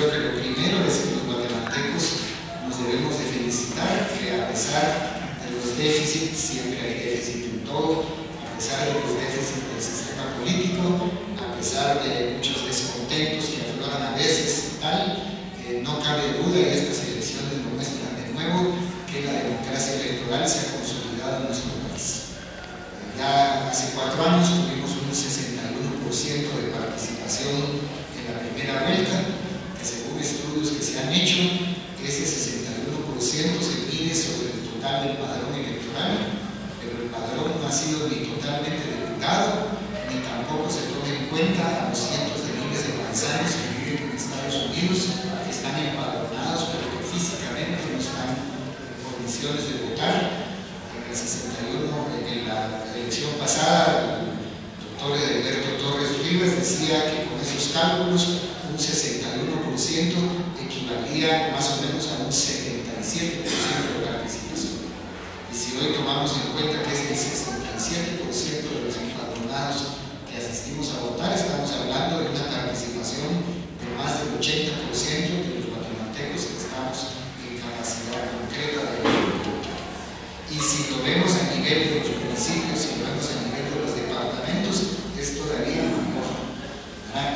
creo que lo primero es que los guatemaltecos nos debemos de felicitar que a pesar de los déficits, siempre hay déficit en todo, a pesar de los déficits del sistema político, a pesar de muchos descontentos que afloran a veces y tal, no cabe duda, y estas elecciones lo muestran de nuevo, que la democracia electoral se ha consolidado en nuestro país. Ya hace 4 años tuvimos un 61% de participación en la primera vuelta, que según estudios que se han hecho, ese 61% se mide sobre el total del padrón electoral, pero el padrón no ha sido ni totalmente depurado, ni tampoco se toma en cuenta a los cientos de miles de paisanos que viven en Estados Unidos, que están empadronados, pero que físicamente no están en condiciones de votar. En el 61, en la elección pasada, el doctor Edelberto Torres Rivas decía que con esos cálculos un 61% equivalía más o menos a un 77% de participación. Y si hoy tomamos en cuenta que es el 67% de los empadronados que asistimos a votar, estamos hablando de una participación de más del 80% de los guatemaltecos que estamos en capacidad concreta de votar. Y si lo vemos a nivel de los municipios, si lo vemos a nivel de los departamentos, es todavía mejor.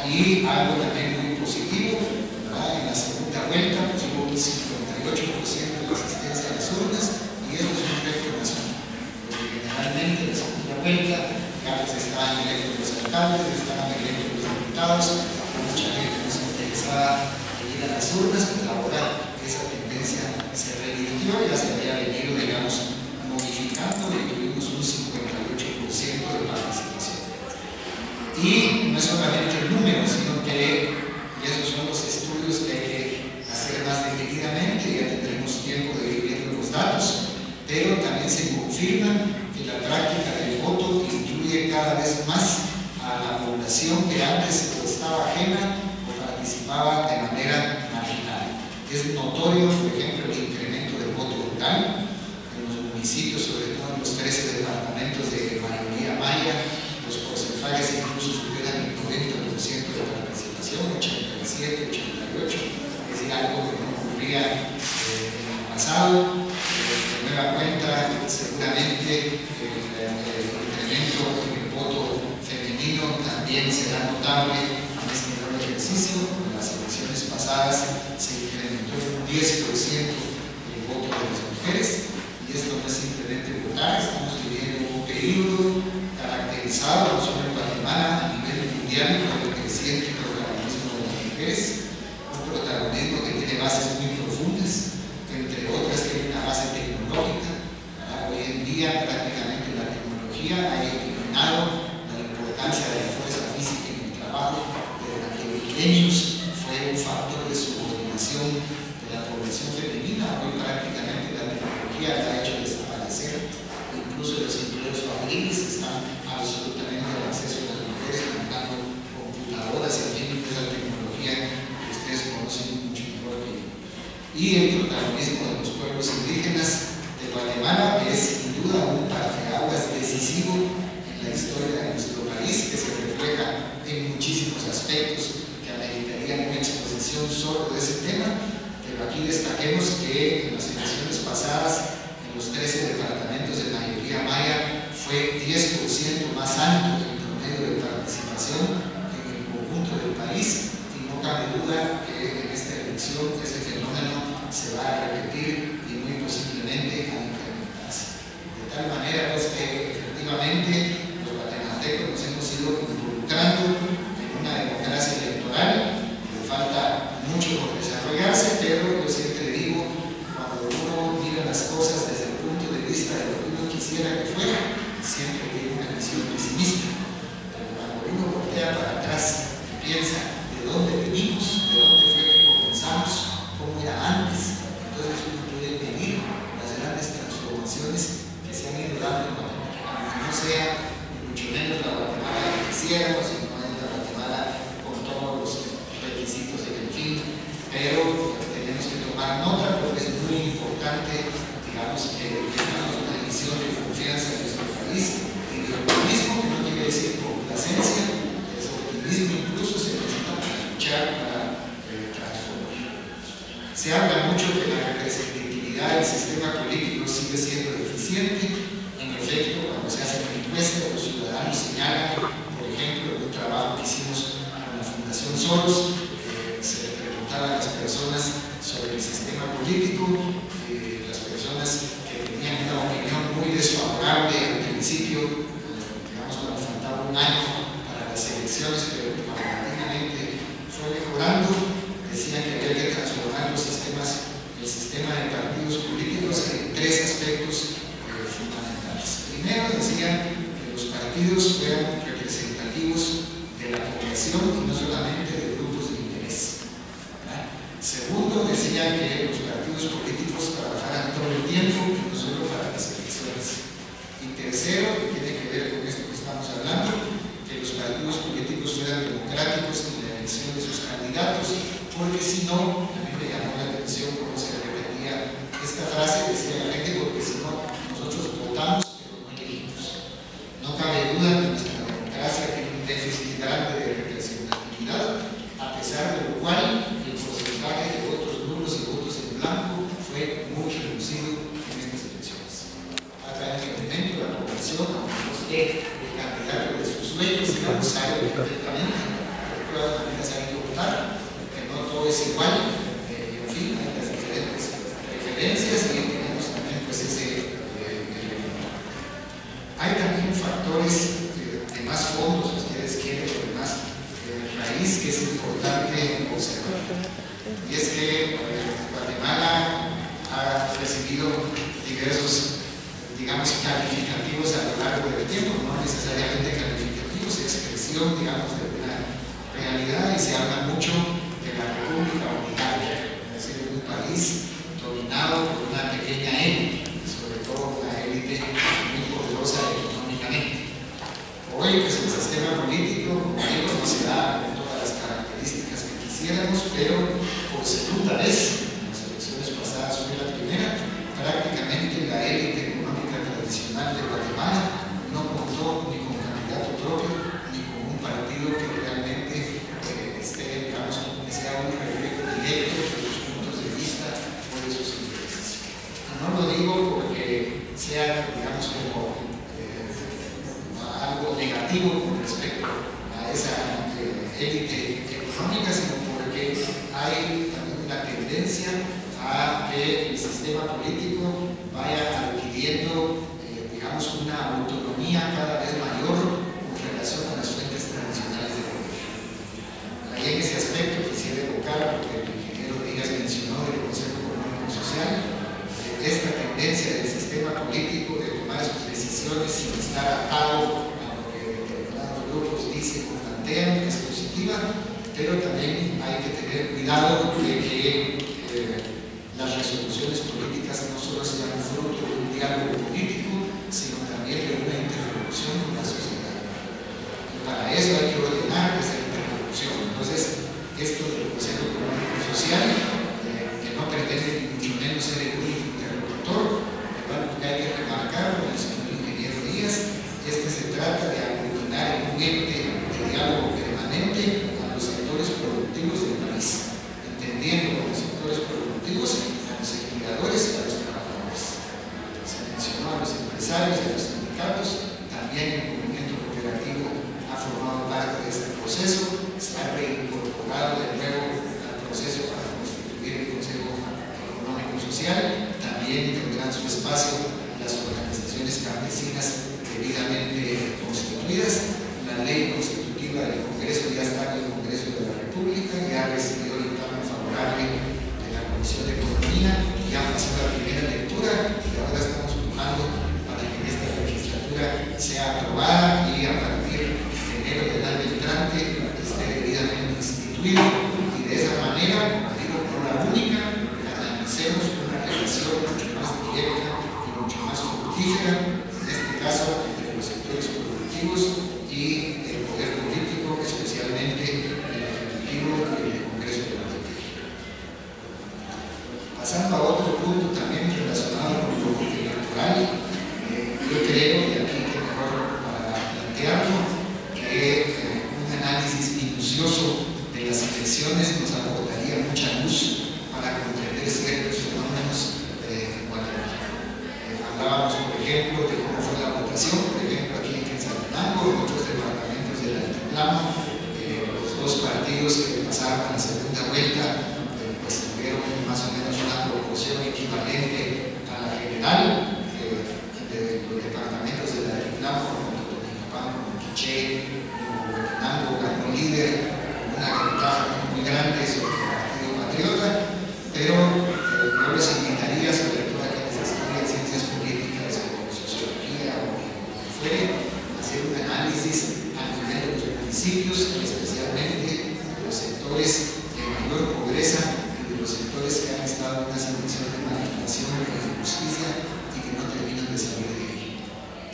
Y algo también muy positivo, ¿verdad? En la segunda vuelta pues, hubo un 58% de asistencia a las urnas, y eso es un récord nacional. Porque generalmente en la segunda vuelta ya pues estaban electos los alcaldes, estaban electos los diputados, mucha gente no se interesaba en ir a las urnas, pero ahora esa tendencia se revirtió, ya se había venido, digamos, modificando, y tuvimos un 58% de participación. Y no es solamente el número, sino que, y esos son los estudios que hay que hacer más detenidamente, ya tendremos tiempo de ir viendo los datos, pero también se confirma que la práctica del voto incluye cada vez más a la población que antes o estaba ajena o participaba de manera marginal. Es notorio, por ejemplo, el incremento del voto rural en los municipios, sobre todo en los 13 departamentos de mayoría maya. Los porcentajes incluso superan el 90% de participación, 87, 88, es decir, algo que no ocurría en el pasado. De nueva cuenta, seguramente el incremento en el voto femenino también será notable en este nuevo ejercicio. En las elecciones pasadas se incrementó un 10% el voto de las mujeres, y esto no es simplemente votar, estamos viviendo un periodo caracterizado no solo en Guatemala, a nivel mundial, por el creciente protagonismo de las mujeres, un protagonismo que tiene bases muy profundas, entre otras tiene una base tecnológica. Hoy en día prácticamente la tecnología ha eliminado la importancia de la fuerza física en el trabajo, durante milenios fue un factor de subordinación de la población femenina. Hoy prácticamente la tecnología la ha hecho desaparecer, incluso los empleos fabriles están absolutamente al acceso de las mujeres, manejando computadoras y en fin, esa tecnología que ustedes conocen mucho mejor que yo. Y el protagonismo de los pueblos indígenas de Guatemala es sin duda un parteaguas decisivo en la historia de nuestro país, que se refleja en muchísimos aspectos que ameritarían una exposición solo de ese tema, pero aquí destaquemos que en las elecciones pasadas, en los 13 departamentos de mayoría maya, fue 10% más alto el promedio de participación en el conjunto del país, y no cabe duda que en esta elección ese fenómeno se va a repetir y muy posiblemente a incrementarse. De tal manera pues que efectivamente los guatemaltecos nos hemos ido involucrando en una democracia electoral. Le falta mucho por desarrollarse, pero yo siempre digo, cuando uno mira las cosas desde el punto de vista de lo que uno quisiera que fuera, siempre tiene una visión pesimista. Pero cuando uno voltea para atrás y piensa de dónde venimos, de dónde fue que comenzamos, cómo era antes, entonces uno puede medir las grandes transformaciones que se han ido dando en Guatemala, aunque no sea ni mucho menos la Guatemala que quisiéramos, y no es la Guatemala con todos los requisitos de fin, pero tenemos que tomar nota porque es muy importante, digamos, que tengamos una visión de confianza en nuestro país, y de optimismo, que no quiere decir complacencia, es optimismo, incluso se necesita para luchar, para transformar Se habla mucho que la representatividad del sistema político sigue siendo deficiente. En efecto, cuando se hace una encuesta, los ciudadanos señalan, por ejemplo, en un trabajo que hicimos con la Fundación Soros, se le preguntaba a las personas sobre el sistema político, las personas que tenían una opinión muy desfavorable al principio, digamos cuando faltaba un año para las elecciones, pero paulatinamente fue mejorando, decían que había que transformar el sistema de partidos políticos en tres aspectos fundamentales. Primero, decían que los partidos fueran representativos de la población y no solamente de grupos de interés. Segundo, decían que los partidos políticos trabajaran todo el tiempo y no solo para las elecciones. Y tercero, que tiene que ver con esto que estamos hablando, que los partidos políticos fueran democráticos en la elección de sus candidatos, porque si no, a mí me llamó la atención cómo se repetía esta frase, decía la gente, porque si no, nosotros votamos, pero no elegimos. No cabe duda que nuestra democracia tiene un déficit grande de representatividad, a pesar de lo cual el porcentaje de votos nulos y votos en blanco fue muy reducido en estas elecciones. Acá en el momento la población, aunque no esté el candidato de sus sueños, digamos, sabe perfectamente, de todas maneras hay que votar, que no todo es igual, en fin, hay las diferentes preferencias y tenemos también pues ese elemento. Hay también factores de más fondos, si ustedes quieren, o de más raíz que es importante observar. Y es que Guatemala ha recibido diversos, digamos, calificativos a lo largo del tiempo, no necesariamente calificativos, expresión, digamos, de una realidad, y se habla mucho de la República Unitaria, es decir, un país dominado por una pequeña élite, sobre todo una élite muy poderosa económicamente. Hoy, pues, el sistema político, como digo, no se da con todas las características que quisiéramos, pero por segunda vez, en las elecciones pasadas fue la primera, prácticamente la élite económica tradicional de Guatemala no contó ni con candidato propio, ni con un partido que realmente esté, digamos, que sea un reflejo directo de los puntos de vista o de sus intereses. No lo digo porque sea, digamos, como algo negativo con respecto a esa élite económica, sino porque hay también una tendencia a que el sistema político vaya adquiriendo, digamos, una autonomía cada vez mayor con relación a las fuentes tradicionales de poder. Ahí en ese aspecto quisiera evocar, porque el ingeniero Díaz mencionó del Consejo Económico y Social, esta tendencia del sistema político de tomar sus decisiones sin estar atado a lo que determinados grupos dicen o plantean, es positiva, pero también hay que tener cuidado de que las resoluciones políticas no solo sean fruto de un diálogo político, sino también de una interlocución con la sociedad. Y para eso hay que ordenar esa interlocución. Entonces, esto del Consejo Económico y Social, que no pretende ni mucho menos ser el único interlocutor, lo que hay que remarcar, como mencionó el ingeniero Díaz, es que se trata de aglutinar en un ente de diálogo permanente a los sectores productivos del país, entendiendo como sectores productivos a los empleadores y a los trabajadores. Se mencionó a los empresarios y a los sindicatos, también el movimiento cooperativo ha formado parte de este proceso, se ha reincorporado de nuevo al proceso para constituir el Consejo Económico y Social, también tendrán su espacio las organizaciones campesinas debidamente constituidas. La ley constitutiva del Congreso ya está en el Congreso de la República, ya ha recibido el dictamen favorable de la Comisión de Economía, ya pasó la primera lectura y ahora estamos empujando para que esta legislatura sea aprobada y a partir de enero del año entrante esté debidamente instituida, y de esa manera, digo, no la única, analicemos una relación mucho más directa y mucho más fructífera, en este caso entre los sectores productivos y el poder político, especialmente el Ejecutivo y el Congreso de la República. Pasando a otro punto también relacionado con lo electoral, yo creo, y aquí que mejor para plantearlo, que un análisis minucioso de las elecciones nos aportaría mucha luz para para comprender ciertos fenómenos en Guatemala. Hablábamos, por ejemplo, de cómo fue la votación, por ejemplo, aquí en Quetzaltenango, en otros departamentos del altiplano. Los dos partidos que pasaron a la segunda vuelta pues tuvieron más o menos una proporción equivalente a la general. De los departamentos del altiplano, como Totonicapán, como Quiché, como Huehuetenango, ganó líder con una ventaja muy grande sobre el Partido Patriota, pero yo les invitaría, sobre todo a quienes estudian ciencias políticas o sociología o lo que fuere, a hacer un análisis a nivel de los municipios, especialmente de los sectores de mayor pobreza y de los sectores que han estado en una situación de marginación y de injusticia y que no terminan de salir de ahí.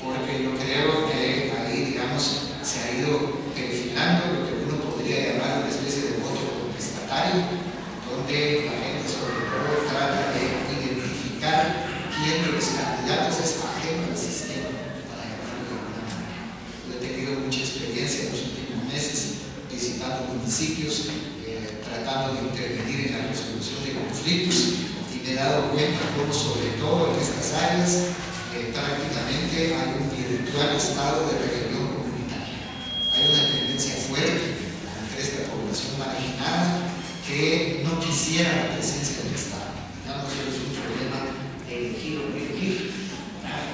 Porque yo creo que ahí, digamos, se ha ido perfilando lo que uno podría llamar una especie de voto contestatario, donde la gente sobre todo trata de identificar quién de los candidatos es ajeno al sistema, para llamarlo de alguna manera. Yo he tenido mucha experiencia en los últimos meses visitando municipios, tratando de intervenir en la resolución de conflictos, y me he dado cuenta cómo, sobre todo en estas áreas, prácticamente hay un virtual estado de rebelión comunitaria. Hay una tendencia fuerte entre esta población marginada que no quisiera la presencia del Estado. Digamos, es un problema de elegir o no elegir.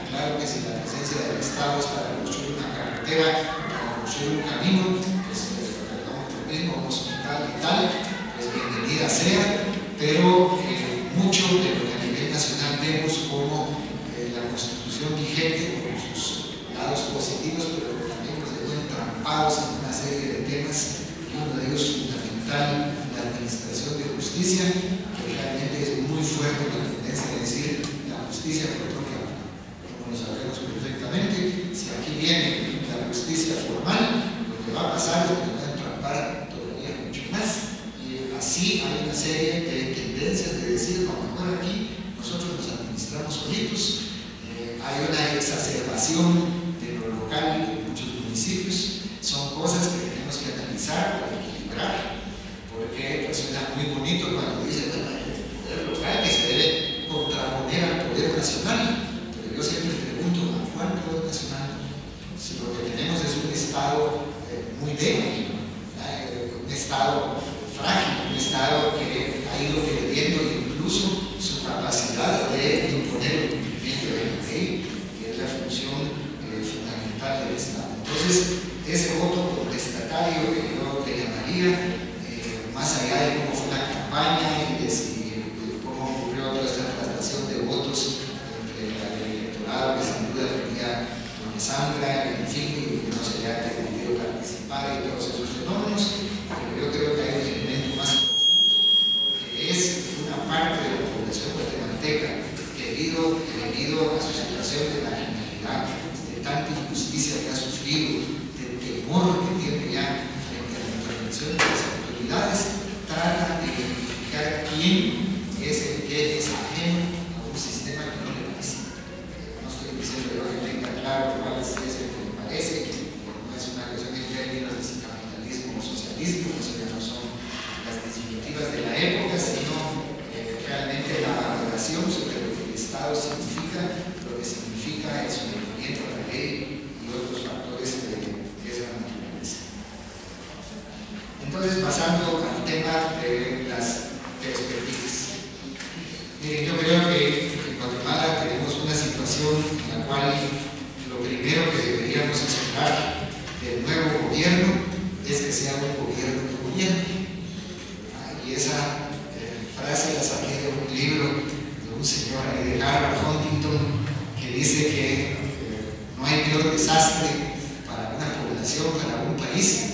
Claro que si la presencia del Estado es para construir una carretera, para construir un camino, pues perdón, lo mismo, un hospital y tal, pues bienvenida sea, pero mucho de lo que a nivel nacional vemos como la Constitución vigente, con sus lados positivos, pero también los dejó entrampados en una serie de temas, y uno de ellos fundamental, la administración de justicia, que realmente es muy fuerte la tendencia de decir la justicia por otro lado. Como lo sabemos perfectamente, si aquí viene la justicia formal, lo que va a pasar es que va a entrampar todavía mucho más. Y así hay una serie de tendencias de decir, no, mejor aquí nosotros nos administramos solitos. Hay una exacerbación de lo local en muchos municipios. Son cosas que tenemos que analizar para equilibrar, porque pues, suena muy bonito cuando dice, bueno, el poder local que se debe contraponer al poder nacional, pero yo siempre pregunto, ¿a cuál poder nacional? Si lo que tenemos es un Estado muy débil, un Estado frágil, un Estado que ha ido perdiendo incluso su capacidad de imponer el cumplimiento de la ley, que es la función fundamental del Estado. Entonces, ese voto contestatario que yo le llamaría, más allá de cómo fue la campaña y de cómo ocurrió toda esta traslación de votos entre el electorado, que sin duda tenía doña Sandra, en fin, y que no se le ha permitido participar y todos esos fenómenos, pero yo creo que hay un elemento más profundo, que es una parte de la población guatemalteca que debido a su situación de marginalidad, de tanta injusticia que ha sufrido, del temor que tiene ya frente a la intervención de las autoridades, trata de identificar quién es el que es ajeno a un sistema que no le parece. No estoy diciendo que no tenga claro cuál es el que le parece, que no es una cuestión en términos de si capitalismo o socialismo, eso ya no son las disyuntivas de la época, sino realmente la valoración sobre lo que el Estado significa, lo que significa el sometimiento a la ley y otros factores de esa naturaleza. Entonces, pasando al tema de las perspectivas. Miren, yo creo que en Guatemala tenemos una situación en la cual lo primero que deberíamos esperar del nuevo gobierno es que sea un gobierno que gobierne. Y esa frase la saqué de un libro de un señor ahí de Harvard, Huntington, que dice que no hay peor desastre para una población, para un país,